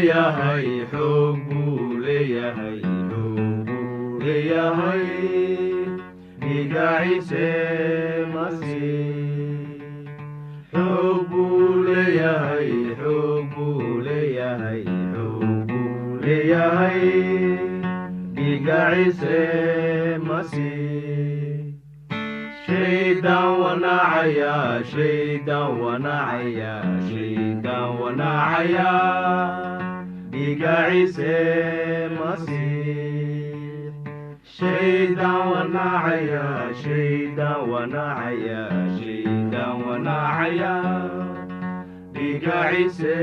leeyahay xoog buu leeyahay xoog buu leeyahay dhiiga ciise masiix xoog buu leeyahay xoog buu leeyahay xoog buu leeyahay dhiiga ciise masiix shaydaan wanaacaya shaydaan wanaacaya shaydaan wanaacaya dhiiga ciise masiix shaydaan wanaacaya shaydaan wanaacaya shaydaan wanaacaya dhiiga ciise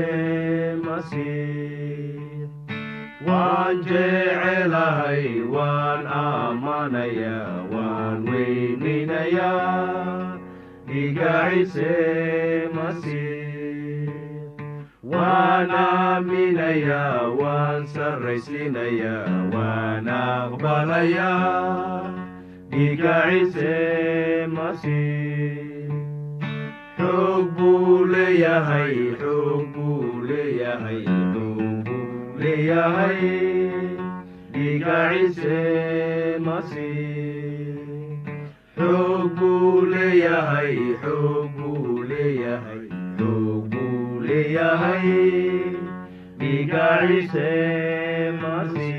masiix waan jecelahay waan ammaanaya waan weyninayaa dhiiga ciise masiix waan aaminayaa waan sarraysiinayaa waan aqbalayaa dhiiga ciise masiix xoog buu leeyahay xoog buu leeyahay leeyahay dhiiga ciise masiix xoog buu leeyahay xoog buu leeyahay xoog buu leeyahay dhiiga ciise masiix